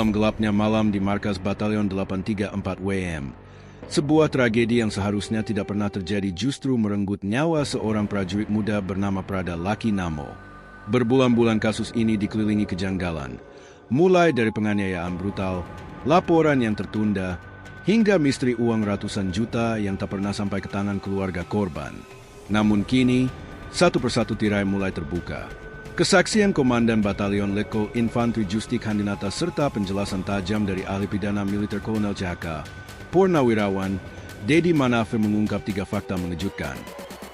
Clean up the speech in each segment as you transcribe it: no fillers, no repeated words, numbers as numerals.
dalam gelapnya malam di markas Batalion 834 WM. Sebuah tragedi yang seharusnya tidak pernah terjadi justru merenggut nyawa seorang prajurit muda bernama Prada Laki Namo. Berbulan-bulan kasus ini dikelilingi kejanggalan, mulai dari penganiayaan brutal, laporan yang tertunda, hingga misteri uang ratusan juta yang tak pernah sampai ke tangan keluarga korban. Namun kini, satu persatu tirai mulai terbuka. Kesaksian Komandan Batalion Letkol Infantri Justik Handinata serta penjelasan tajam dari ahli pidana militer Kolonel CHK, Purnawirawan, Dedi Manafe mengungkap 3 fakta mengejutkan.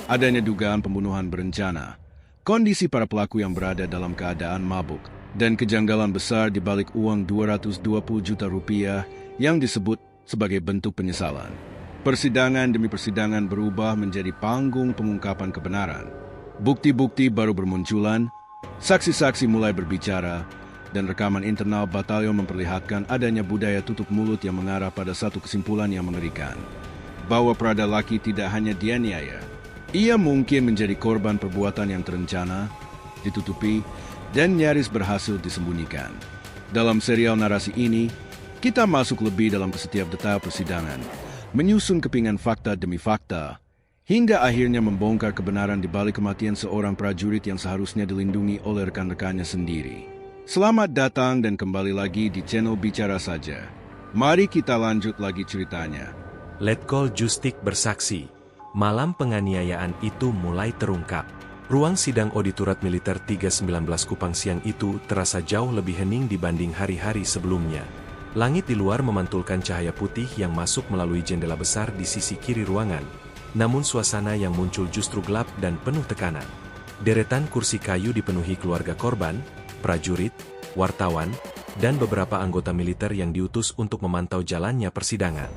Adanya dugaan pembunuhan berencana, kondisi para pelaku yang berada dalam keadaan mabuk, dan kejanggalan besar di balik uang 220 juta rupiah yang disebut sebagai bentuk penyesalan. Persidangan demi persidangan berubah menjadi panggung pengungkapan kebenaran. Bukti-bukti baru bermunculan, saksi-saksi mulai berbicara, dan rekaman internal batalion memperlihatkan adanya budaya tutup mulut yang mengarah pada satu kesimpulan yang mengerikan. Bahwa Prada Laki tidak hanya dianiaya, ia mungkin menjadi korban perbuatan yang terencana, ditutupi, dan nyaris berhasil disembunyikan. Dalam serial narasi ini, kita masuk lebih dalam ke setiap detail persidangan, menyusun kepingan fakta demi fakta, hingga akhirnya membongkar kebenaran di balik kematian seorang prajurit yang seharusnya dilindungi oleh rekan-rekannya sendiri. Selamat datang dan kembali lagi di channel Bicara Saja. Mari kita lanjut lagi ceritanya. Letkol Justik bersaksi, malam penganiayaan itu mulai terungkap. Ruang sidang Auditorat Militer 319 Kupang siang itu terasa jauh lebih hening dibanding hari-hari sebelumnya. Langit di luar memantulkan cahaya putih yang masuk melalui jendela besar di sisi kiri ruangan. Namun suasana yang muncul justru gelap dan penuh tekanan. Deretan kursi kayu dipenuhi keluarga korban, prajurit, wartawan, dan beberapa anggota militer yang diutus untuk memantau jalannya persidangan.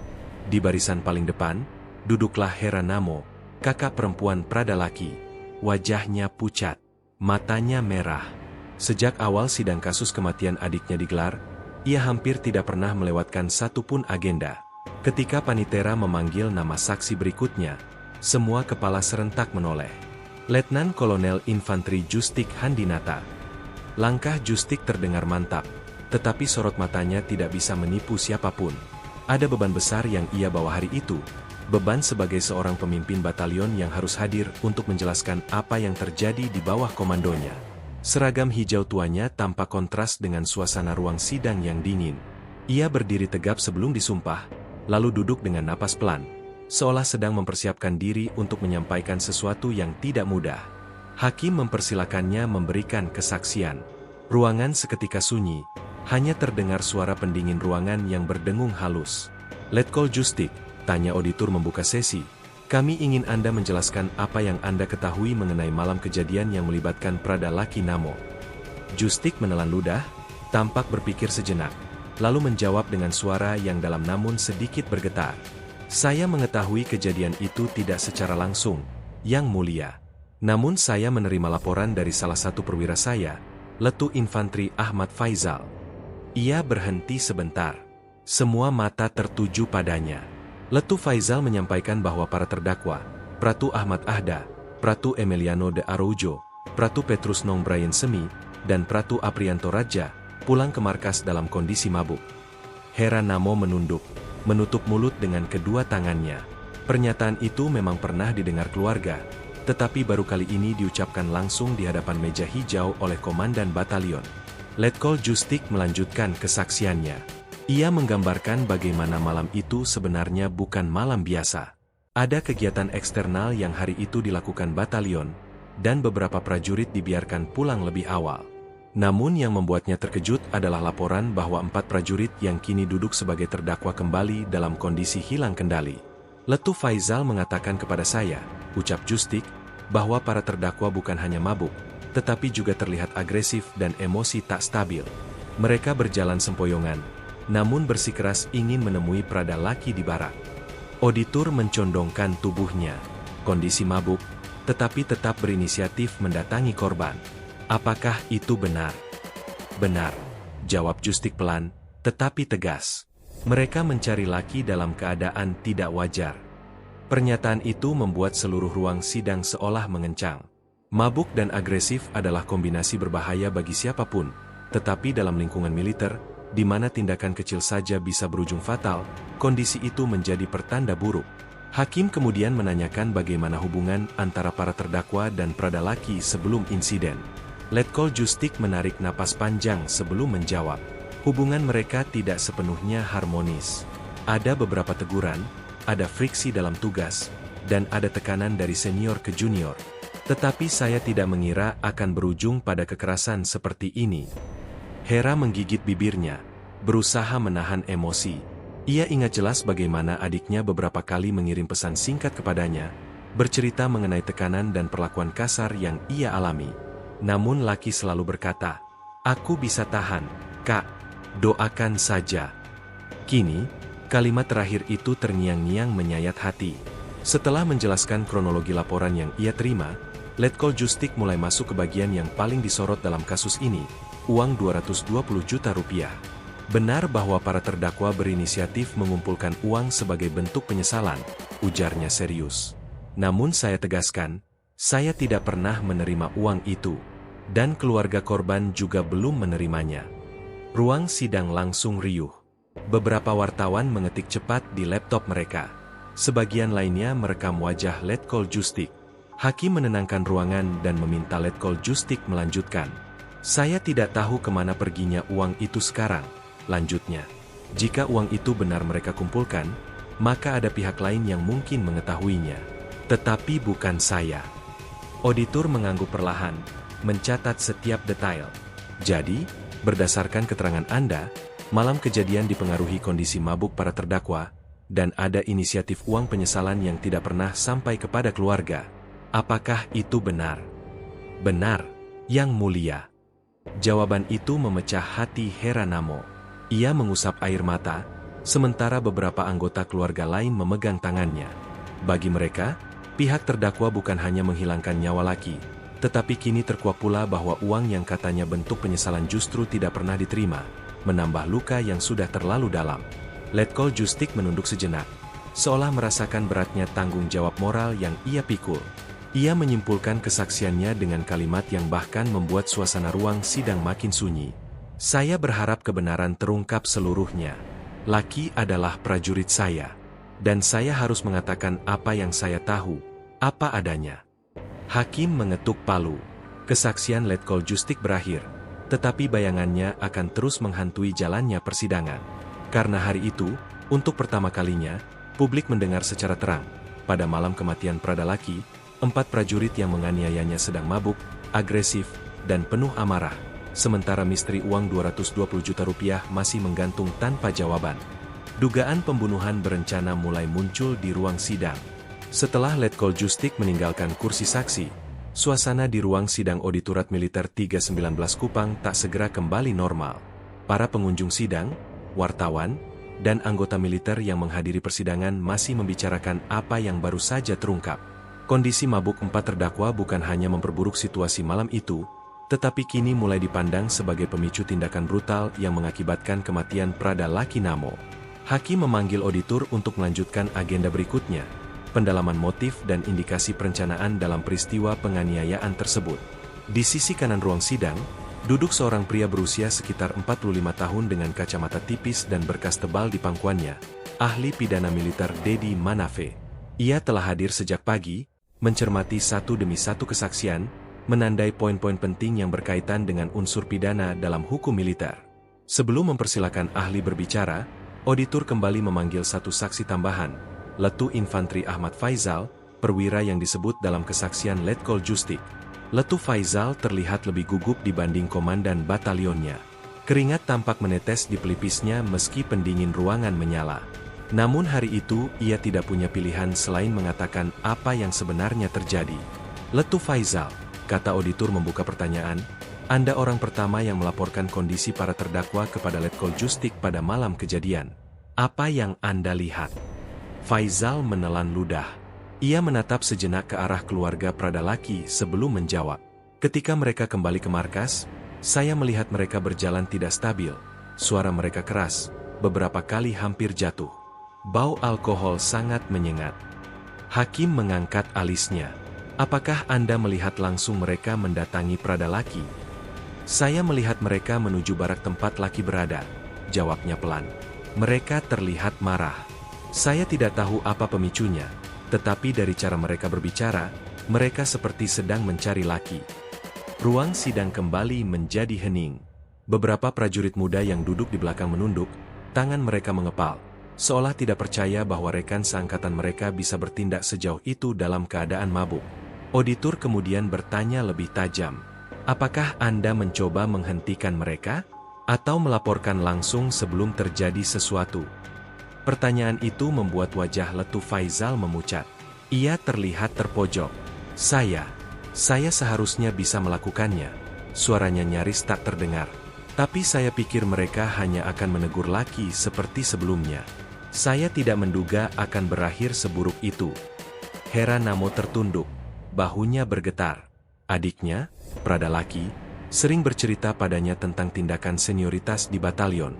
Di barisan paling depan, duduklah Hera Namo, kakak perempuan Prada Laki. Wajahnya pucat, matanya merah. Sejak awal sidang kasus kematian adiknya digelar, ia hampir tidak pernah melewatkan satupun agenda. Ketika Panitera memanggil nama saksi berikutnya, semua kepala serentak menoleh. Letnan Kolonel Infantri Justik Handinata. Langkah Justik terdengar mantap, tetapi sorot matanya tidak bisa menipu siapapun. Ada beban besar yang ia bawa hari itu, beban sebagai seorang pemimpin batalion yang harus hadir untuk menjelaskan apa yang terjadi di bawah komandonya. Seragam hijau tuanya tampak kontras dengan suasana ruang sidang yang dingin. Ia berdiri tegap sebelum disumpah, lalu duduk dengan napas pelan, seolah sedang mempersiapkan diri untuk menyampaikan sesuatu yang tidak mudah. Hakim mempersilakannya memberikan kesaksian. Ruangan seketika sunyi, hanya terdengar suara pendingin ruangan yang berdengung halus. Letkol Justik, tanya auditor membuka sesi, kami ingin Anda menjelaskan apa yang Anda ketahui mengenai malam kejadian yang melibatkan Prada Laki Namo. Justik menelan ludah, tampak berpikir sejenak, lalu menjawab dengan suara yang dalam namun sedikit bergetar. Saya mengetahui kejadian itu tidak secara langsung, Yang Mulia. Namun saya menerima laporan dari salah satu perwira saya, Letu Infantri Ahmad Faizal. Ia berhenti sebentar. Semua mata tertuju padanya. Letu Faizal menyampaikan bahwa para terdakwa, Pratu Ahmad Ahda, Pratu Emiliano de Araujo, Pratu Petrus Nong Brian Semi, dan Pratu Aprianto Raja, pulang ke markas dalam kondisi mabuk. Hera Namo menunduk, menutup mulut dengan kedua tangannya. Pernyataan itu memang pernah didengar keluarga, tetapi baru kali ini diucapkan langsung di hadapan meja hijau oleh komandan batalion. Letkol Justik melanjutkan kesaksiannya. Ia menggambarkan bagaimana malam itu sebenarnya bukan malam biasa. Ada kegiatan eksternal yang hari itu dilakukan batalion, dan beberapa prajurit dibiarkan pulang lebih awal. Namun yang membuatnya terkejut adalah laporan bahwa 4 prajurit yang kini duduk sebagai terdakwa kembali dalam kondisi hilang kendali. Letu Faizal mengatakan kepada saya, ucap Justik, bahwa para terdakwa bukan hanya mabuk, tetapi juga terlihat agresif dan emosi tak stabil. Mereka berjalan sempoyongan, namun bersikeras ingin menemui Prada Laki di barak. Auditor mencondongkan tubuhnya, kondisi mabuk, tetapi tetap berinisiatif mendatangi korban. Apakah itu benar? Benar, jawab Justik pelan, tetapi tegas. Mereka mencari Laki dalam keadaan tidak wajar. Pernyataan itu membuat seluruh ruang sidang seolah mengencang. Mabuk dan agresif adalah kombinasi berbahaya bagi siapapun, tetapi dalam lingkungan militer, di mana tindakan kecil saja bisa berujung fatal, kondisi itu menjadi pertanda buruk. Hakim kemudian menanyakan bagaimana hubungan antara para terdakwa dan Pradalaki sebelum insiden. Letkol Justik menarik napas panjang sebelum menjawab. Hubungan mereka tidak sepenuhnya harmonis. Ada beberapa teguran, ada friksi dalam tugas, dan ada tekanan dari senior ke junior. Tetapi saya tidak mengira akan berujung pada kekerasan seperti ini. Hera menggigit bibirnya, berusaha menahan emosi. Ia ingat jelas bagaimana adiknya beberapa kali mengirim pesan singkat kepadanya, bercerita mengenai tekanan dan perlakuan kasar yang ia alami. Namun Laki selalu berkata, "Aku bisa tahan, Kak. Doakan saja." Kini, kalimat terakhir itu terngiang-ngiang menyayat hati. Setelah menjelaskan kronologi laporan yang ia terima, Letkol Justik mulai masuk ke bagian yang paling disorot dalam kasus ini, uang 220 juta rupiah. Benar bahwa para terdakwa berinisiatif mengumpulkan uang sebagai bentuk penyesalan, ujarnya serius. Namun saya tegaskan, saya tidak pernah menerima uang itu, dan keluarga korban juga belum menerimanya. Ruang sidang langsung riuh. Beberapa wartawan mengetik cepat di laptop mereka. Sebagian lainnya merekam wajah Letkol Justik. Hakim menenangkan ruangan dan meminta Letkol Justik melanjutkan. "Saya tidak tahu kemana perginya uang itu sekarang," lanjutnya. "Jika uang itu benar mereka kumpulkan, maka ada pihak lain yang mungkin mengetahuinya. Tetapi bukan saya." Auditor mengangguk perlahan, mencatat setiap detail. "Jadi, berdasarkan keterangan Anda, malam kejadian dipengaruhi kondisi mabuk para terdakwa, dan ada inisiatif uang penyesalan yang tidak pernah sampai kepada keluarga. Apakah itu benar?" "Benar, Yang Mulia." Jawaban itu memecah hati Heranamo. Ia mengusap air mata, sementara beberapa anggota keluarga lain memegang tangannya. Bagi mereka, pihak terdakwa bukan hanya menghilangkan nyawa Laki, tetapi kini terkuak pula bahwa uang yang katanya bentuk penyesalan justru tidak pernah diterima, menambah luka yang sudah terlalu dalam. Letkol Justik menunduk sejenak, seolah merasakan beratnya tanggung jawab moral yang ia pikul. Ia menyimpulkan kesaksiannya dengan kalimat yang bahkan membuat suasana ruang sidang makin sunyi. "Saya berharap kebenaran terungkap seluruhnya. Laki adalah prajurit saya, dan saya harus mengatakan apa yang saya tahu, apa adanya." Hakim mengetuk palu. Kesaksian Letkol Justik berakhir, tetapi bayangannya akan terus menghantui jalannya persidangan. Karena hari itu, untuk pertama kalinya, publik mendengar secara terang, pada malam kematian Pradalaki, 4 prajurit yang menganiayanya sedang mabuk, agresif, dan penuh amarah, sementara misteri uang 220 juta rupiah masih menggantung tanpa jawaban. Dugaan pembunuhan berencana mulai muncul di ruang sidang. Setelah Letkol Justik meninggalkan kursi saksi, suasana di ruang sidang Auditorat Militer 319 Kupang tak segera kembali normal. Para pengunjung sidang, wartawan, dan anggota militer yang menghadiri persidangan masih membicarakan apa yang baru saja terungkap. Kondisi mabuk 4 terdakwa bukan hanya memperburuk situasi malam itu, tetapi kini mulai dipandang sebagai pemicu tindakan brutal yang mengakibatkan kematian Pradalaki Namo. Hakim memanggil auditor untuk melanjutkan agenda berikutnya, pendalaman motif dan indikasi perencanaan dalam peristiwa penganiayaan tersebut. Di sisi kanan ruang sidang, duduk seorang pria berusia sekitar 45 tahun dengan kacamata tipis dan berkas tebal di pangkuannya, ahli pidana militer Dedi Manafe. Ia telah hadir sejak pagi, mencermati satu demi satu kesaksian, menandai poin-poin penting yang berkaitan dengan unsur pidana dalam hukum militer. Sebelum mempersilakan ahli berbicara, auditor kembali memanggil satu saksi tambahan, Letu Infantri Ahmad Faizal, perwira yang disebut dalam kesaksian Letkol Justik. Letu Faizal terlihat lebih gugup dibanding komandan batalionnya. Keringat tampak menetes di pelipisnya meski pendingin ruangan menyala. Namun hari itu, ia tidak punya pilihan selain mengatakan apa yang sebenarnya terjadi. "Letu Faizal," kata auditor membuka pertanyaan, "Anda orang pertama yang melaporkan kondisi para terdakwa kepada Letkol Justik pada malam kejadian. Apa yang Anda lihat?" Faizal menelan ludah. Ia menatap sejenak ke arah keluarga Pradalaki sebelum menjawab. "Ketika mereka kembali ke markas, saya melihat mereka berjalan tidak stabil. Suara mereka keras, beberapa kali hampir jatuh. Bau alkohol sangat menyengat." Hakim mengangkat alisnya. "Apakah Anda melihat langsung mereka mendatangi Pradalaki?" "Saya melihat mereka menuju barak tempat Laki berada. jawabnya pelan. Mereka terlihat marah. Saya tidak tahu apa pemicunya, tetapi dari cara mereka berbicara, mereka seperti sedang mencari laki. Ruang sidang kembali menjadi hening. Beberapa prajurit muda yang duduk di belakang menunduk, tangan mereka mengepal, seolah tidak percaya bahwa rekan seangkatan mereka bisa bertindak sejauh itu dalam keadaan mabuk. Auditor kemudian bertanya lebih tajam, "Apakah Anda mencoba menghentikan mereka? Atau melaporkan langsung sebelum terjadi sesuatu?" Pertanyaan itu membuat wajah letu Faizal memucat. Ia terlihat terpojok. Saya seharusnya bisa melakukannya." Suaranya nyaris tak terdengar. "Tapi saya pikir mereka hanya akan menegur laki seperti sebelumnya. Saya tidak menduga akan berakhir seburuk itu." Hera Namo tertunduk, bahunya bergetar. Adiknya, Prada Laki, sering bercerita padanya tentang tindakan senioritas di batalion.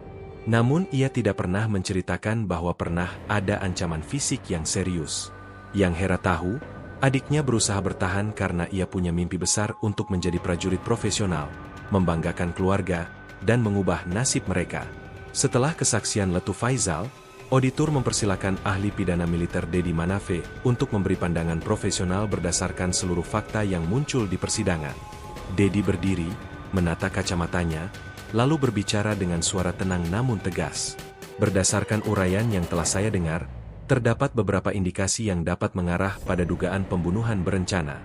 Namun ia tidak pernah menceritakan bahwa pernah ada ancaman fisik yang serius. Yang Hera tahu, adiknya berusaha bertahan karena ia punya mimpi besar untuk menjadi prajurit profesional, membanggakan keluarga, dan mengubah nasib mereka. Setelah kesaksian Letu Faizal, auditor mempersilakan ahli pidana militer Dedi Manafe untuk memberi pandangan profesional berdasarkan seluruh fakta yang muncul di persidangan. Dedi berdiri, menata kacamatanya, lalu berbicara dengan suara tenang namun tegas. "Berdasarkan uraian yang telah saya dengar, terdapat beberapa indikasi yang dapat mengarah pada dugaan pembunuhan berencana."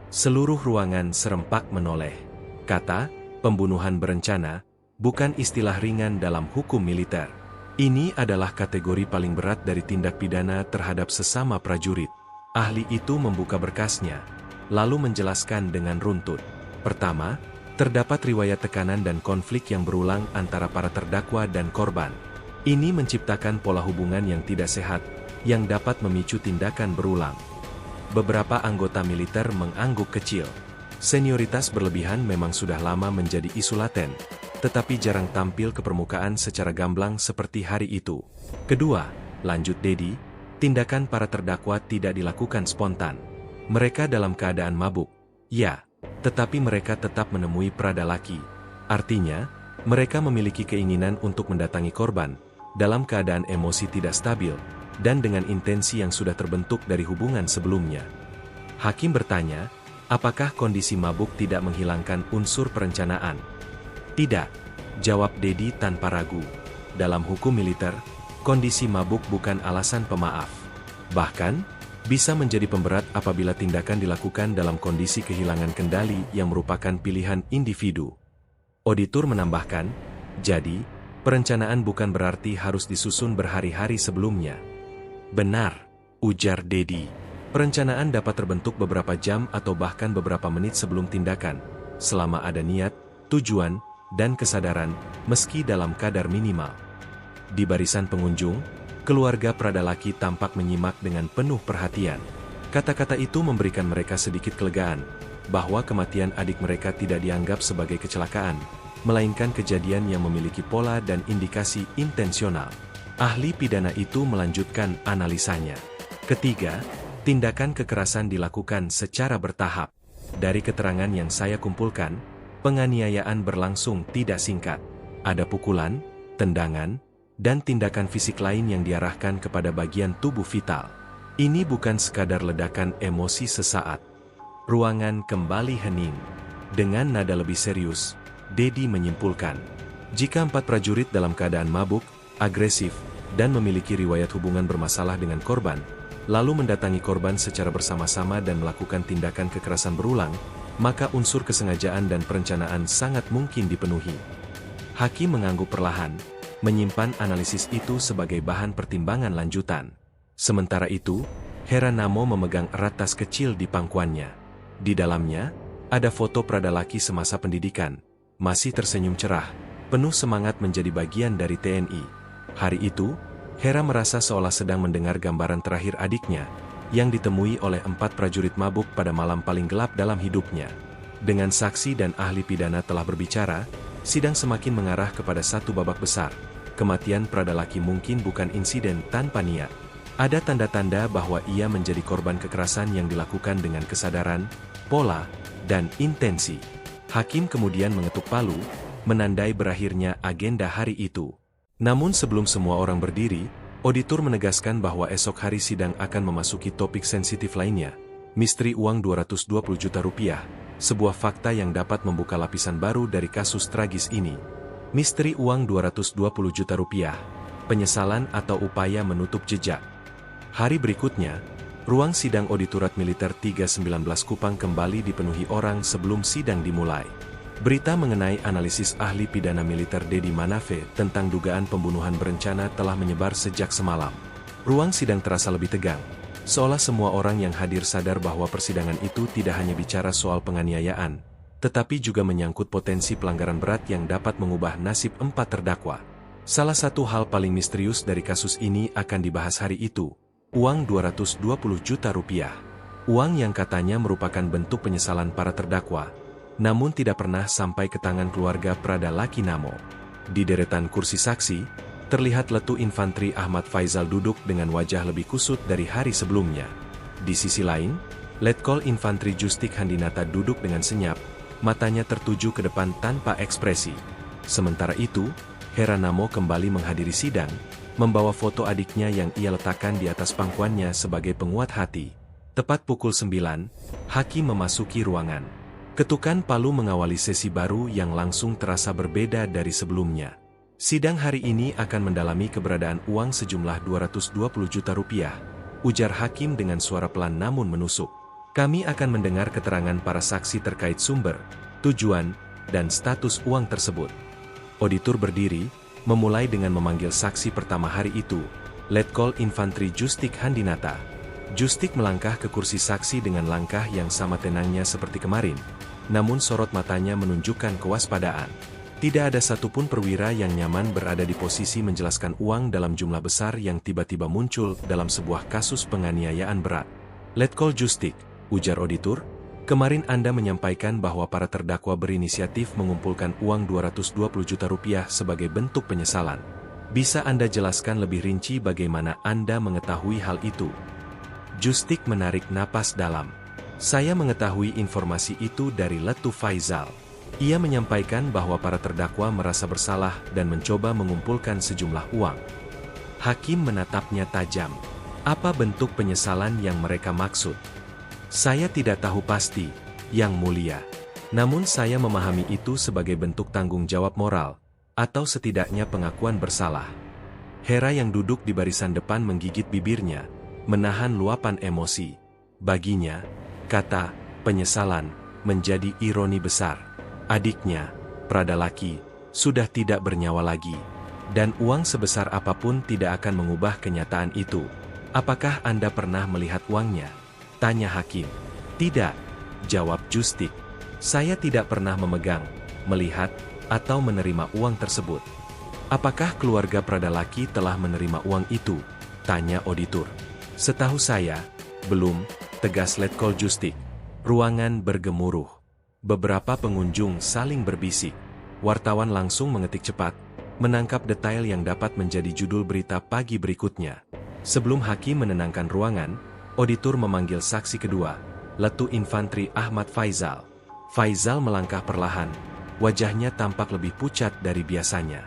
Seluruh ruangan serempak menoleh. Kata "pembunuhan berencana" bukan istilah ringan dalam hukum militer. Ini adalah kategori paling berat dari tindak pidana terhadap sesama prajurit. Ahli itu membuka berkasnya, lalu menjelaskan dengan runtut. Pertama, terdapat riwayat tekanan dan konflik yang berulang antara para terdakwa dan korban. Ini menciptakan pola hubungan yang tidak sehat, yang dapat memicu tindakan berulang. Beberapa anggota militer mengangguk kecil. Senioritas berlebihan memang sudah lama menjadi isu laten, tetapi jarang tampil ke permukaan secara gamblang seperti hari itu. Kedua, lanjut Dedi, tindakan para terdakwa tidak dilakukan spontan. Mereka dalam keadaan mabuk. Ya, tetapi mereka tetap menemui Prada Laki. Artinya, mereka memiliki keinginan untuk mendatangi korban, dalam keadaan emosi tidak stabil, dan dengan intensi yang sudah terbentuk dari hubungan sebelumnya. Hakim bertanya, apakah kondisi mabuk tidak menghilangkan unsur perencanaan? Tidak, jawab Dedi tanpa ragu. Dalam hukum militer, kondisi mabuk bukan alasan pemaaf. Bahkan, bisa menjadi pemberat apabila tindakan dilakukan dalam kondisi kehilangan kendali yang merupakan pilihan individu. Auditor menambahkan, jadi, perencanaan bukan berarti harus disusun berhari-hari sebelumnya. Benar, ujar Dedi. Perencanaan dapat terbentuk beberapa jam atau bahkan beberapa menit sebelum tindakan, selama ada niat, tujuan, dan kesadaran, meski dalam kadar minimal. Di barisan pengunjung, keluarga Prada Laki tampak menyimak dengan penuh perhatian. Kata-kata itu memberikan mereka sedikit kelegaan, bahwa kematian adik mereka tidak dianggap sebagai kecelakaan, melainkan kejadian yang memiliki pola dan indikasi intensional. Ahli pidana itu melanjutkan analisanya. Ketiga, tindakan kekerasan dilakukan secara bertahap. Dari keterangan yang saya kumpulkan, penganiayaan berlangsung tidak singkat. Ada pukulan, tendangan, dan tindakan fisik lain yang diarahkan kepada bagian tubuh vital. Ini bukan sekadar ledakan emosi sesaat. Ruangan kembali hening. Dengan nada lebih serius, Dedi menyimpulkan, jika 4 prajurit dalam keadaan mabuk, agresif, dan memiliki riwayat hubungan bermasalah dengan korban, lalu mendatangi korban secara bersama-sama dan melakukan tindakan kekerasan berulang, maka unsur kesengajaan dan perencanaan sangat mungkin dipenuhi. Hakim mengangguk perlahan, menyimpan analisis itu sebagai bahan pertimbangan lanjutan. Sementara itu, Hera Namo memegang erat tas kecil di pangkuannya. Di dalamnya, ada foto Prada Laki semasa pendidikan, masih tersenyum cerah, penuh semangat menjadi bagian dari TNI. Hari itu, Hera merasa seolah sedang mendengar gambaran terakhir adiknya, yang ditemui oleh 4 prajurit mabuk pada malam paling gelap dalam hidupnya. Dengan saksi dan ahli pidana telah berbicara, sidang semakin mengarah kepada satu babak besar. Kematian Prada Laki mungkin bukan insiden tanpa niat. Ada tanda-tanda bahwa ia menjadi korban kekerasan yang dilakukan dengan kesadaran, pola, dan intensi. Hakim kemudian mengetuk palu, menandai berakhirnya agenda hari itu. Namun sebelum semua orang berdiri, auditor menegaskan bahwa esok hari sidang akan memasuki topik sensitif lainnya, misteri uang 220 juta rupiah, sebuah fakta yang dapat membuka lapisan baru dari kasus tragis ini. Misteri uang 220 juta rupiah, penyesalan atau upaya menutup jejak. Hari berikutnya, ruang sidang Auditorat Militer 319 Kupang kembali dipenuhi orang sebelum sidang dimulai. Berita mengenai analisis ahli pidana militer Dedi Manafe tentang dugaan pembunuhan berencana telah menyebar sejak semalam. Ruang sidang terasa lebih tegang, seolah semua orang yang hadir sadar bahwa persidangan itu tidak hanya bicara soal penganiayaan, tetapi juga menyangkut potensi pelanggaran berat yang dapat mengubah nasib 4 terdakwa. Salah satu hal paling misterius dari kasus ini akan dibahas hari itu, uang 220 juta rupiah. Uang yang katanya merupakan bentuk penyesalan para terdakwa, namun tidak pernah sampai ke tangan keluarga Prada Laki Namo. Di deretan kursi saksi, terlihat Letu Infantri Ahmad Faizal duduk dengan wajah lebih kusut dari hari sebelumnya. Di sisi lain, Letkol Infantri Justik Handinata duduk dengan senyap, matanya tertuju ke depan tanpa ekspresi. Sementara itu, Hera Namo kembali menghadiri sidang, membawa foto adiknya yang ia letakkan di atas pangkuannya sebagai penguat hati. Tepat pukul 9, hakim memasuki ruangan. Ketukan palu mengawali sesi baru yang langsung terasa berbeda dari sebelumnya. Sidang hari ini akan mendalami keberadaan uang sejumlah 220 juta rupiah, ujar hakim dengan suara pelan namun menusuk. Kami akan mendengar keterangan para saksi terkait sumber, tujuan, dan status uang tersebut. Auditor berdiri, memulai dengan memanggil saksi pertama hari itu, Letkol Infantri Justik Handinata. Justik melangkah ke kursi saksi dengan langkah yang sama tenangnya seperti kemarin, namun sorot matanya menunjukkan kewaspadaan. Tidak ada satupun perwira yang nyaman berada di posisi menjelaskan uang dalam jumlah besar yang tiba-tiba muncul dalam sebuah kasus penganiayaan berat. Letkol Justik, ujar auditor, kemarin Anda menyampaikan bahwa para terdakwa berinisiatif mengumpulkan uang 220 juta rupiah sebagai bentuk penyesalan. Bisa Anda jelaskan lebih rinci bagaimana Anda mengetahui hal itu? Justik menarik napas dalam. Saya mengetahui informasi itu dari Letu Faizal. Ia menyampaikan bahwa para terdakwa merasa bersalah dan mencoba mengumpulkan sejumlah uang. Hakim menatapnya tajam. Apa bentuk penyesalan yang mereka maksud? Saya tidak tahu pasti, Yang Mulia. Namun saya memahami itu sebagai bentuk tanggung jawab moral, atau setidaknya pengakuan bersalah. Hera yang duduk di barisan depan menggigit bibirnya, menahan luapan emosi. Baginya, kata penyesalan menjadi ironi besar. Adiknya, Prada Laki, sudah tidak bernyawa lagi, dan uang sebesar apapun tidak akan mengubah kenyataan itu. Apakah Anda pernah melihat uangnya? Tanya hakim. Tidak, jawab Justik. Saya tidak pernah memegang, melihat, atau menerima uang tersebut. Apakah keluarga Prada Laki telah menerima uang itu? Tanya auditor. Setahu saya, belum, tegas Letkol Justik. Ruangan bergemuruh. Beberapa pengunjung saling berbisik. Wartawan langsung mengetik cepat, menangkap detail yang dapat menjadi judul berita pagi berikutnya. Sebelum hakim menenangkan ruangan, auditor memanggil saksi kedua, Letu Infantri Ahmad Faizal. Faizal melangkah perlahan, wajahnya tampak lebih pucat dari biasanya.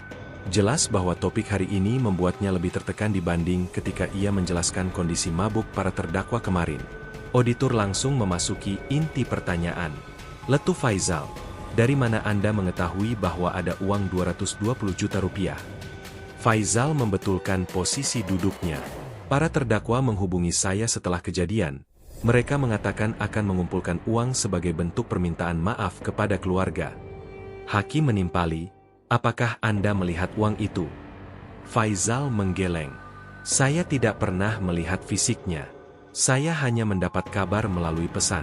Jelas bahwa topik hari ini membuatnya lebih tertekan dibanding ketika ia menjelaskan kondisi mabuk para terdakwa kemarin. Auditor langsung memasuki inti pertanyaan. Letu Faizal, dari mana Anda mengetahui bahwa ada uang 220 juta rupiah? Faizal membetulkan posisi duduknya. Para terdakwa menghubungi saya setelah kejadian. Mereka mengatakan akan mengumpulkan uang sebagai bentuk permintaan maaf kepada keluarga. Hakim menimpali, apakah Anda melihat uang itu? Faizal menggeleng. Saya tidak pernah melihat fisiknya. Saya hanya mendapat kabar melalui pesan.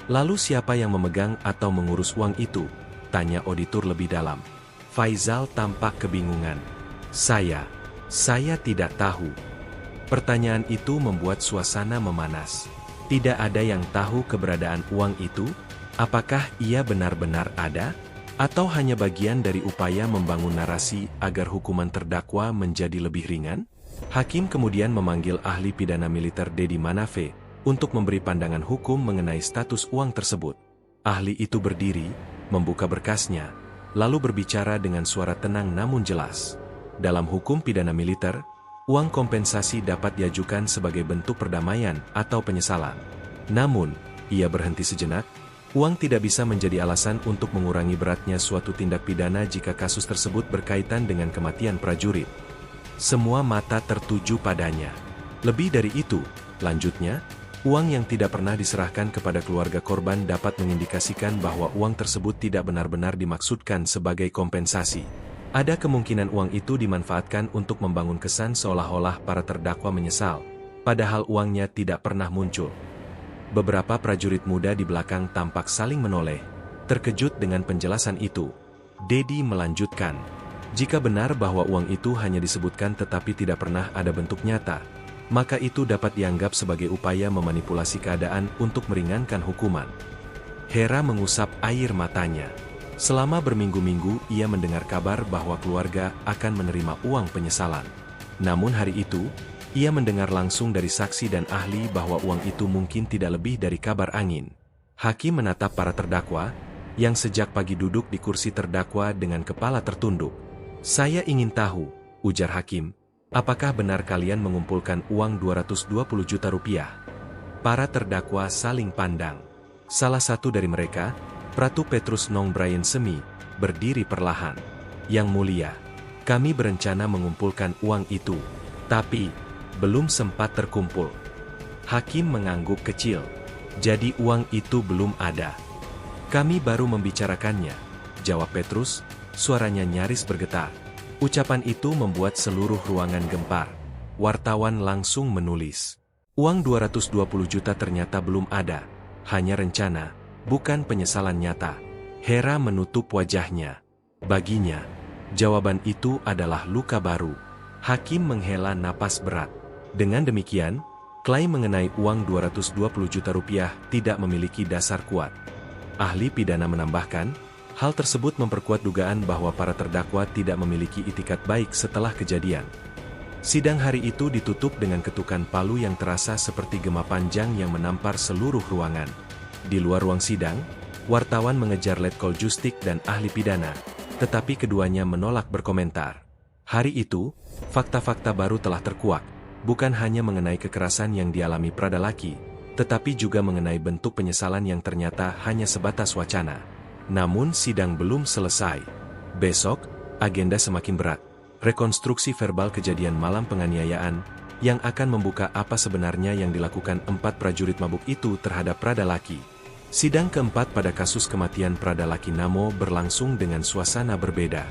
Lalu siapa yang memegang atau mengurus uang itu? Tanya auditor lebih dalam. Faizal tampak kebingungan. Saya tidak tahu. Pertanyaan itu membuat suasana memanas. Tidak ada yang tahu keberadaan uang itu? Apakah ia benar-benar ada? Atau hanya bagian dari upaya membangun narasi agar hukuman terdakwa menjadi lebih ringan? Hakim kemudian memanggil ahli pidana militer Dedi Manafe untuk memberi pandangan hukum mengenai status uang tersebut. Ahli itu berdiri, membuka berkasnya, lalu berbicara dengan suara tenang namun jelas. Dalam hukum pidana militer, uang kompensasi dapat diajukan sebagai bentuk perdamaian atau penyesalan. Namun, ia berhenti sejenak, uang tidak bisa menjadi alasan untuk mengurangi beratnya suatu tindak pidana jika kasus tersebut berkaitan dengan kematian prajurit. Semua mata tertuju padanya. Lebih dari itu, lanjutnya, uang yang tidak pernah diserahkan kepada keluarga korban dapat mengindikasikan bahwa uang tersebut tidak benar-benar dimaksudkan sebagai kompensasi. Ada kemungkinan uang itu dimanfaatkan untuk membangun kesan seolah-olah para terdakwa menyesal, padahal uangnya tidak pernah muncul. Beberapa prajurit muda di belakang tampak saling menoleh. Terkejut dengan penjelasan itu, Dedi melanjutkan, jika benar bahwa uang itu hanya disebutkan tetapi tidak pernah ada bentuk nyata, maka itu dapat dianggap sebagai upaya memanipulasi keadaan untuk meringankan hukuman. Hera mengusap air matanya. Selama berminggu-minggu ia mendengar kabar bahwa keluarga akan menerima uang penyesalan. Namun hari itu, ia mendengar langsung dari saksi dan ahli bahwa uang itu mungkin tidak lebih dari kabar angin. Hakim menatap para terdakwa, yang sejak pagi duduk di kursi terdakwa dengan kepala tertunduk. "Saya ingin tahu," ujar hakim, "apakah benar kalian mengumpulkan uang 220 juta rupiah?" Para terdakwa saling pandang. Salah satu dari mereka, Pratu Petrus Nong Brian Semi, berdiri perlahan. "Yang mulia, kami berencana mengumpulkan uang itu, tapi belum sempat terkumpul." Hakim mengangguk kecil. "Jadi uang itu belum ada?" "Kami baru membicarakannya," jawab Petrus, suaranya nyaris bergetar. Ucapan itu membuat seluruh ruangan gempar. Wartawan langsung menulis, "Uang 220 juta ternyata belum ada, hanya rencana, bukan penyesalan nyata." Hera menutup wajahnya. Baginya, jawaban itu adalah luka baru. Hakim menghela napas berat. Dengan demikian, klaim mengenai uang 220 juta rupiah tidak memiliki dasar kuat. Ahli pidana menambahkan, hal tersebut memperkuat dugaan bahwa para terdakwa tidak memiliki itikat baik setelah kejadian. Sidang hari itu ditutup dengan ketukan palu yang terasa seperti gema panjang yang menampar seluruh ruangan. Di luar ruang sidang, wartawan mengejar letkol Justik dan ahli pidana, tetapi keduanya menolak berkomentar. Hari itu, fakta-fakta baru telah terkuak, bukan hanya mengenai kekerasan yang dialami Pradalaki, tetapi juga mengenai bentuk penyesalan yang ternyata hanya sebatas wacana. Namun sidang belum selesai. Besok, agenda semakin berat. Rekonstruksi verbal kejadian malam penganiayaan, yang akan membuka apa sebenarnya yang dilakukan 4 prajurit mabuk itu terhadap Pradalaki. Sidang keempat pada kasus kematian Pradalaki Namo berlangsung dengan suasana berbeda.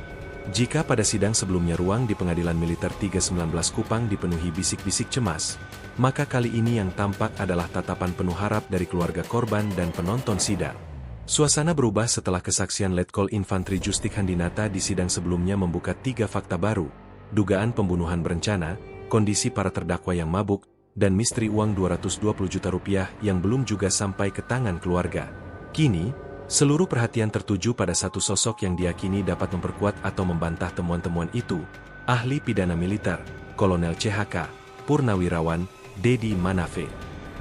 Jika pada sidang sebelumnya ruang di Pengadilan Militer 319 Kupang dipenuhi bisik-bisik cemas, maka kali ini yang tampak adalah tatapan penuh harap dari keluarga korban dan penonton sidang. Suasana berubah setelah kesaksian Letkol Infantri Justik Handinata di sidang sebelumnya membuka 3 fakta baru, dugaan pembunuhan berencana, kondisi para terdakwa yang mabuk, dan misteri uang 220 juta rupiah yang belum juga sampai ke tangan keluarga. Kini, seluruh perhatian tertuju pada satu sosok yang diyakini dapat memperkuat atau membantah temuan-temuan itu, ahli pidana militer, Kolonel CHK, Purnawirawan, Dedi Manafe.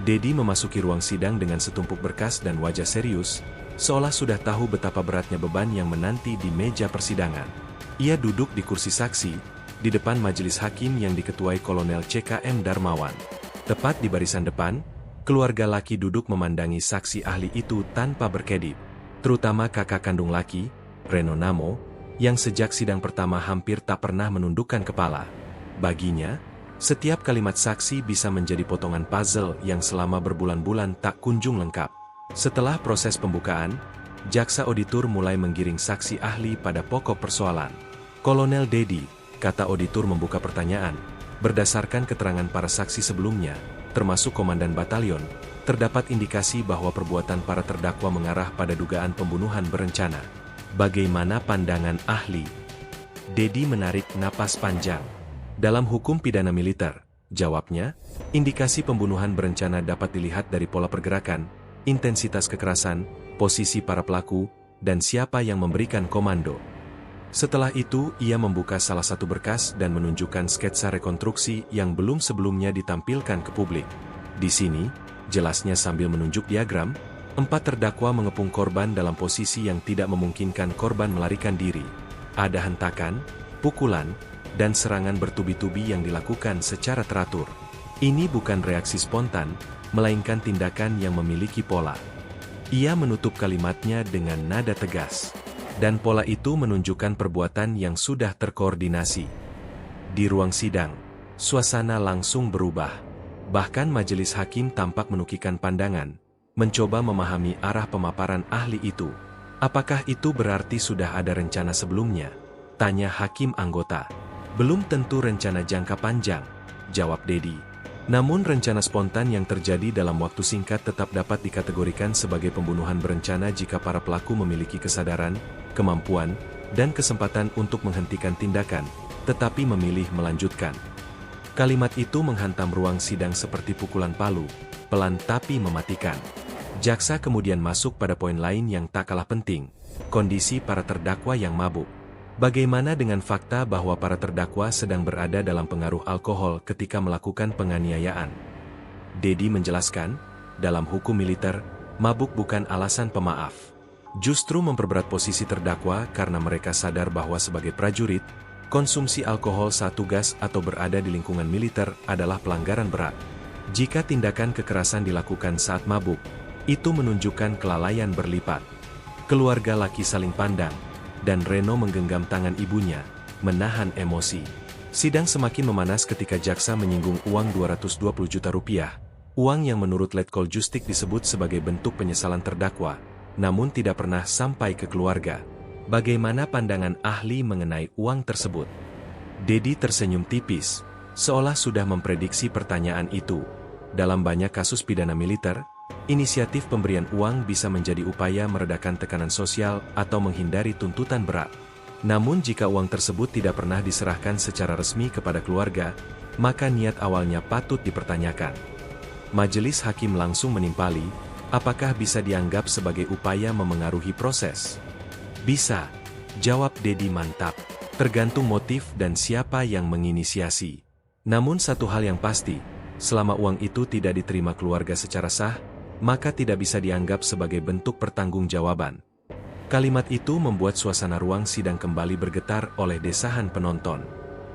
Dedi memasuki ruang sidang dengan setumpuk berkas dan wajah serius, seolah sudah tahu betapa beratnya beban yang menanti di meja persidangan. Ia duduk di kursi saksi, di depan majelis hakim yang diketuai Kolonel CKM Darmawan. Tepat di barisan depan, keluarga laki duduk memandangi saksi ahli itu tanpa berkedip, terutama kakak kandung laki, Reno Namo, yang sejak sidang pertama hampir tak pernah menundukkan kepala. Baginya, setiap kalimat saksi bisa menjadi potongan puzzle yang selama berbulan-bulan tak kunjung lengkap. Setelah proses pembukaan, jaksa auditor mulai menggiring saksi ahli pada pokok persoalan. "Kolonel Dedi," kata auditor membuka pertanyaan, "berdasarkan keterangan para saksi sebelumnya, termasuk komandan batalion, terdapat indikasi bahwa perbuatan para terdakwa mengarah pada dugaan pembunuhan berencana. Bagaimana pandangan ahli?" Dedi menarik napas panjang. "Dalam hukum pidana militer," jawabnya, "indikasi pembunuhan berencana dapat dilihat dari pola pergerakan, intensitas kekerasan, posisi para pelaku, dan siapa yang memberikan komando." Setelah itu, ia membuka salah satu berkas dan menunjukkan sketsa rekonstruksi yang belum sebelumnya ditampilkan ke publik. Di sini, jelasnya sambil menunjuk diagram, 4 terdakwa mengepung korban dalam posisi yang tidak memungkinkan korban melarikan diri. Ada hentakan, pukulan, dan serangan bertubi-tubi yang dilakukan secara teratur. Ini bukan reaksi spontan, melainkan tindakan yang memiliki pola. Ia menutup kalimatnya dengan nada tegas. Dan pola itu menunjukkan perbuatan yang sudah terkoordinasi. Di ruang sidang, suasana langsung berubah. Bahkan majelis hakim tampak menukikkan pandangan, mencoba memahami arah pemaparan ahli itu. Apakah itu berarti sudah ada rencana sebelumnya? Tanya hakim anggota. Belum tentu rencana jangka panjang, jawab Dedi. Namun rencana spontan yang terjadi dalam waktu singkat tetap dapat dikategorikan sebagai pembunuhan berencana jika para pelaku memiliki kesadaran, kemampuan, dan kesempatan untuk menghentikan tindakan, tetapi memilih melanjutkan. Kalimat itu menghantam ruang sidang seperti pukulan palu, pelan tapi mematikan. Jaksa kemudian masuk pada poin lain yang tak kalah penting, kondisi para terdakwa yang mabuk. Bagaimana dengan fakta bahwa para terdakwa sedang berada dalam pengaruh alkohol ketika melakukan penganiayaan? Dedi menjelaskan, dalam hukum militer, mabuk bukan alasan pemaaf. Justru memperberat posisi terdakwa karena mereka sadar bahwa sebagai prajurit, konsumsi alkohol saat tugas atau berada di lingkungan militer adalah pelanggaran berat. Jika tindakan kekerasan dilakukan saat mabuk, itu menunjukkan kelalaian berlipat. Keluarga laki saling pandang, dan Reno menggenggam tangan ibunya, menahan emosi. Sidang semakin memanas ketika jaksa menyinggung uang 220 juta rupiah, uang yang menurut Letkol Justik disebut sebagai bentuk penyesalan terdakwa, namun tidak pernah sampai ke keluarga. Bagaimana pandangan ahli mengenai uang tersebut? Dedi tersenyum tipis, seolah sudah memprediksi pertanyaan itu. Dalam banyak kasus pidana militer, inisiatif pemberian uang bisa menjadi upaya meredakan tekanan sosial atau menghindari tuntutan berat. Namun jika uang tersebut tidak pernah diserahkan secara resmi kepada keluarga, maka niat awalnya patut dipertanyakan. Majelis hakim langsung menimpali, apakah bisa dianggap sebagai upaya memengaruhi proses? Bisa, jawab Dedi mantap. Tergantung motif dan siapa yang menginisiasi. Namun satu hal yang pasti, selama uang itu tidak diterima keluarga secara sah, maka tidak bisa dianggap sebagai bentuk pertanggungjawaban. Kalimat itu membuat suasana ruang sidang kembali bergetar oleh desahan penonton.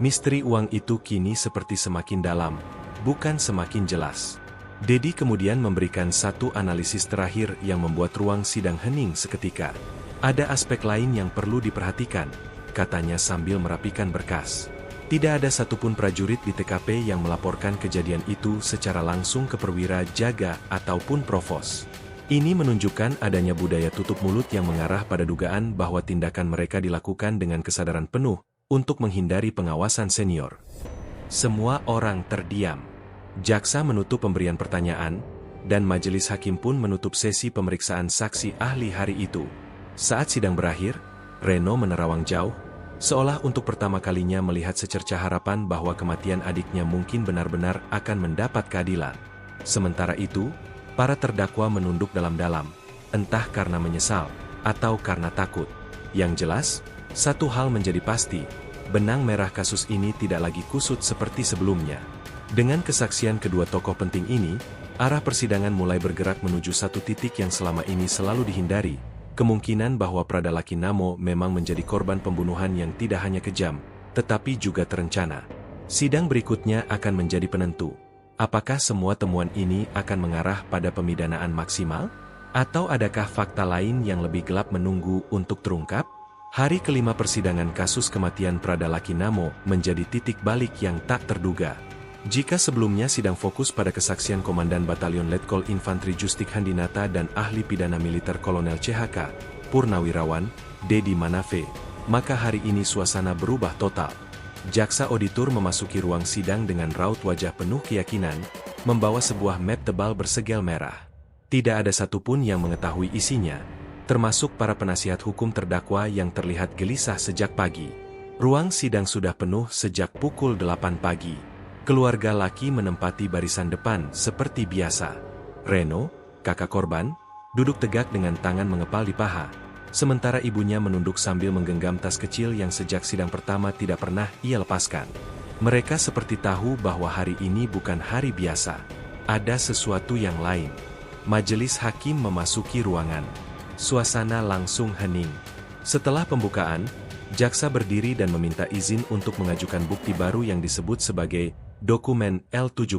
Misteri uang itu kini seperti semakin dalam, bukan semakin jelas. Dedi kemudian memberikan satu analisis terakhir yang membuat ruang sidang hening seketika. Ada aspek lain yang perlu diperhatikan, katanya sambil merapikan berkas. Tidak ada satupun prajurit di TKP yang melaporkan kejadian itu secara langsung ke perwira jaga ataupun provos. Ini menunjukkan adanya budaya tutup mulut yang mengarah pada dugaan bahwa tindakan mereka dilakukan dengan kesadaran penuh untuk menghindari pengawasan senior. Semua orang terdiam. Jaksa menutup pemberian pertanyaan, dan majelis hakim pun menutup sesi pemeriksaan saksi ahli hari itu. Saat sidang berakhir, Reno menerawang jauh, seolah untuk pertama kalinya melihat secerca harapan bahwa kematian adiknya mungkin benar-benar akan mendapat keadilan. Sementara itu, para terdakwa menunduk dalam-dalam, entah karena menyesal, atau karena takut. Yang jelas, satu hal menjadi pasti, benang merah kasus ini tidak lagi kusut seperti sebelumnya. Dengan kesaksian kedua tokoh penting ini, arah persidangan mulai bergerak menuju satu titik yang selama ini selalu dihindari, kemungkinan bahwa Prada Lakinamo memang menjadi korban pembunuhan yang tidak hanya kejam, tetapi juga terencana. Sidang berikutnya akan menjadi penentu. Apakah semua temuan ini akan mengarah pada pemidanaan maksimal? Atau adakah fakta lain yang lebih gelap menunggu untuk terungkap? Hari kelima persidangan kasus kematian Prada Lakinamo menjadi titik balik yang tak terduga. Jika sebelumnya sidang fokus pada kesaksian Komandan Batalion Letkol Infantri Justik Handinata dan ahli pidana militer Kolonel CHK, Purnawirawan, Dedi Manafe, maka hari ini suasana berubah total. Jaksa auditor memasuki ruang sidang dengan raut wajah penuh keyakinan, membawa sebuah map tebal bersegel merah. Tidak ada satupun yang mengetahui isinya, termasuk para penasihat hukum terdakwa yang terlihat gelisah sejak pagi. Ruang sidang sudah penuh sejak pukul 8 pagi. Keluarga laki menempati barisan depan seperti biasa. Reno, kakak korban, duduk tegak dengan tangan mengepal di paha, sementara ibunya menunduk sambil menggenggam tas kecil yang sejak sidang pertama tidak pernah ia lepaskan. Mereka seperti tahu bahwa hari ini bukan hari biasa. Ada sesuatu yang lain. Majelis hakim memasuki ruangan. Suasana langsung hening. Setelah pembukaan, Jaksa berdiri dan meminta izin untuk mengajukan bukti baru yang disebut sebagai dokumen L17.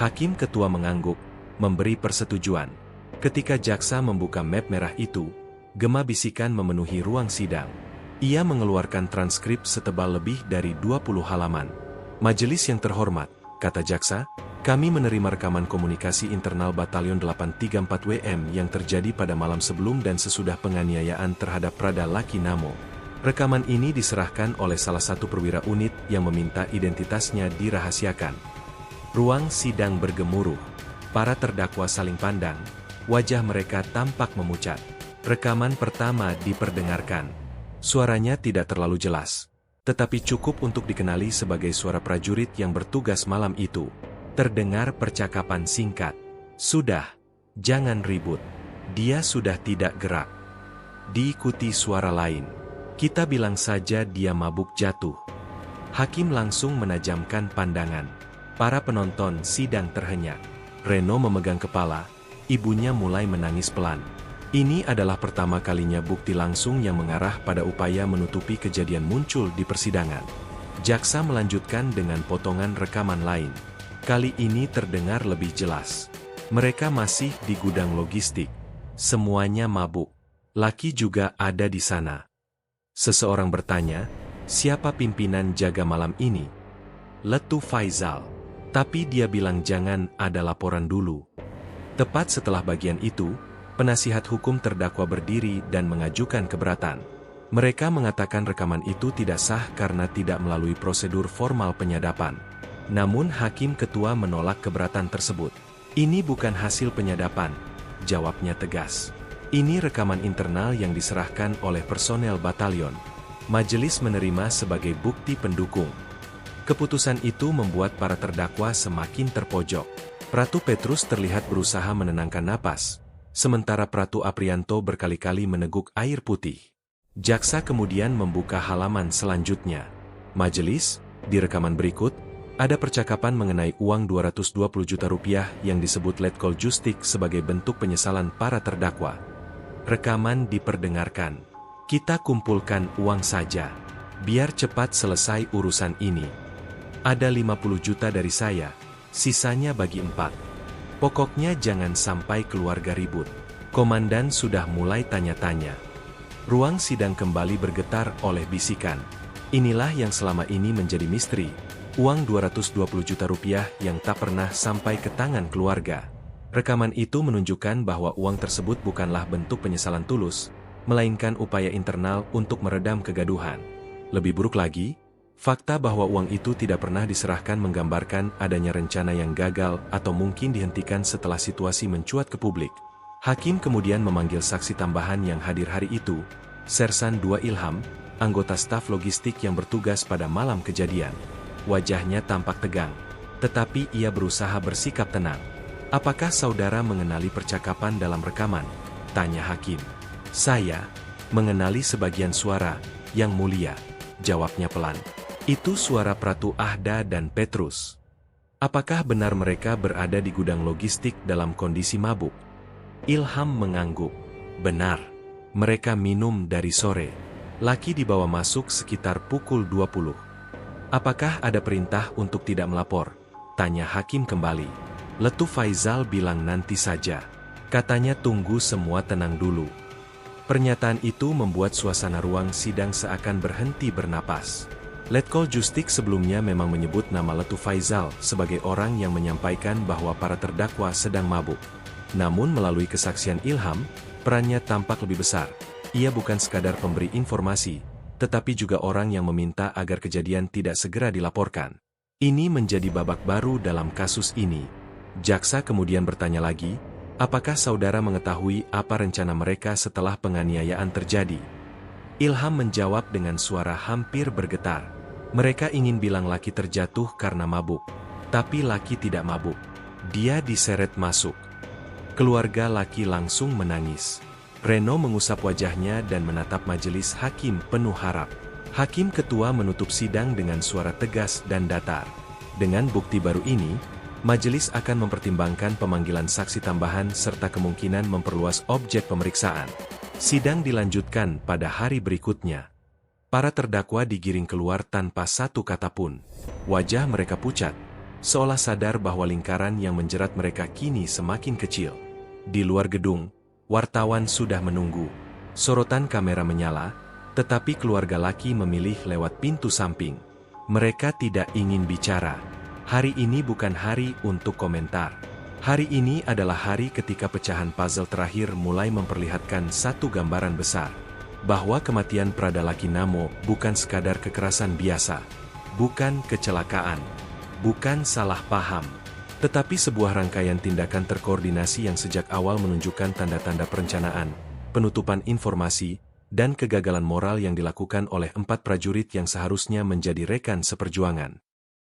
Hakim ketua mengangguk, memberi persetujuan. Ketika jaksa membuka map merah itu, gema bisikan memenuhi ruang sidang. Ia mengeluarkan transkrip setebal lebih dari 20 halaman. Majelis yang terhormat, kata jaksa, kami menerima rekaman komunikasi internal Batalion 834 WM yang terjadi pada malam sebelum dan sesudah penganiayaan terhadap Prada Laki Namo. Rekaman ini diserahkan oleh salah satu perwira unit yang meminta identitasnya dirahasiakan. Ruang sidang bergemuruh. Para terdakwa saling pandang. Wajah mereka tampak memucat. Rekaman pertama diperdengarkan. Suaranya tidak terlalu jelas, tetapi cukup untuk dikenali sebagai suara prajurit yang bertugas malam itu. Terdengar percakapan singkat. Sudah, jangan ribut. Dia sudah tidak gerak. Diikuti suara lain. Kita bilang saja dia mabuk jatuh. Hakim langsung menajamkan pandangan. Para penonton sidang terhenyak. Reno memegang kepala, ibunya mulai menangis pelan. Ini adalah pertama kalinya bukti langsung yang mengarah pada upaya menutupi kejadian muncul di persidangan. Jaksa melanjutkan dengan potongan rekaman lain. Kali ini terdengar lebih jelas. Mereka masih di gudang logistik. Semuanya mabuk. Laki juga ada di sana. Seseorang bertanya, siapa pimpinan jaga malam ini? Letu Faizal. Tapi dia bilang jangan ada laporan dulu. Tepat setelah bagian itu, penasihat hukum terdakwa berdiri dan mengajukan keberatan. Mereka mengatakan rekaman itu tidak sah karena tidak melalui prosedur formal penyadapan. Namun hakim ketua menolak keberatan tersebut. Ini bukan hasil penyadapan, jawabnya tegas. Ini rekaman internal yang diserahkan oleh personel batalion. Majelis menerima sebagai bukti pendukung. Keputusan itu membuat para terdakwa semakin terpojok. Pratu Petrus terlihat berusaha menenangkan napas, sementara Pratu Aprianto berkali-kali meneguk air putih. Jaksa kemudian membuka halaman selanjutnya. Majelis, di rekaman berikut, ada percakapan mengenai uang 220 juta rupiah yang disebut Letkol Justik sebagai bentuk penyesalan para terdakwa. Rekaman diperdengarkan. Kita kumpulkan uang saja. Biar cepat selesai urusan ini. Ada 50 juta dari saya, sisanya bagi 4. Pokoknya jangan sampai keluarga ribut. Komandan sudah mulai tanya-tanya. Ruang sidang kembali bergetar oleh bisikan. Inilah yang selama ini menjadi misteri. Uang 220 juta rupiah yang tak pernah sampai ke tangan keluarga. Rekaman itu menunjukkan bahwa uang tersebut bukanlah bentuk penyesalan tulus, melainkan upaya internal untuk meredam kegaduhan. Lebih buruk lagi, fakta bahwa uang itu tidak pernah diserahkan menggambarkan adanya rencana yang gagal atau mungkin dihentikan setelah situasi mencuat ke publik. Hakim kemudian memanggil saksi tambahan yang hadir hari itu, Sersan 2 Ilham, anggota staf logistik yang bertugas pada malam kejadian. Wajahnya tampak tegang, tetapi ia berusaha bersikap tenang. Apakah saudara mengenali percakapan dalam rekaman? Tanya hakim. Saya mengenali sebagian suara, yang mulia, jawabnya pelan. Itu suara Pratu Ahda dan Petrus. Apakah benar mereka berada di gudang logistik dalam kondisi mabuk? Ilham mengangguk. Benar. Mereka minum dari sore. Laki dibawa masuk sekitar pukul 20. Apakah ada perintah untuk tidak melapor? Tanya hakim kembali. Letu Faizal bilang nanti saja. Katanya tunggu semua tenang dulu. Pernyataan itu membuat suasana ruang sidang seakan berhenti bernapas. Letkol Justik sebelumnya memang menyebut nama Letu Faizal sebagai orang yang menyampaikan bahwa para terdakwa sedang mabuk. Namun melalui kesaksian Ilham, perannya tampak lebih besar. Ia bukan sekadar pemberi informasi, tetapi juga orang yang meminta agar kejadian tidak segera dilaporkan. Ini menjadi babak baru dalam kasus ini. Jaksa kemudian bertanya lagi, apakah saudara mengetahui apa rencana mereka setelah penganiayaan terjadi? Ilham menjawab dengan suara hampir bergetar. Mereka ingin bilang Laki terjatuh karena mabuk. Tapi Laki tidak mabuk. Dia diseret masuk. Keluarga Laki langsung menangis. Reno mengusap wajahnya dan menatap majelis hakim penuh harap. Hakim ketua menutup sidang dengan suara tegas dan datar. Dengan bukti baru ini, majelis akan mempertimbangkan pemanggilan saksi tambahan serta kemungkinan memperluas objek pemeriksaan. Sidang dilanjutkan pada hari berikutnya. Para terdakwa digiring keluar tanpa satu kata pun. Wajah mereka pucat, seolah sadar bahwa lingkaran yang menjerat mereka kini semakin kecil. Di luar gedung, wartawan sudah menunggu. Sorotan kamera menyala, tetapi keluarga Lucky memilih lewat pintu samping. Mereka tidak ingin bicara. Hari ini bukan hari untuk komentar. Hari ini adalah hari ketika pecahan puzzle terakhir mulai memperlihatkan satu gambaran besar. Bahwa kematian Prada Lucky Namo bukan sekadar kekerasan biasa, bukan kecelakaan, bukan salah paham, tetapi sebuah rangkaian tindakan terkoordinasi yang sejak awal menunjukkan tanda-tanda perencanaan, penutupan informasi, dan kegagalan moral yang dilakukan oleh 4 prajurit yang seharusnya menjadi rekan seperjuangan.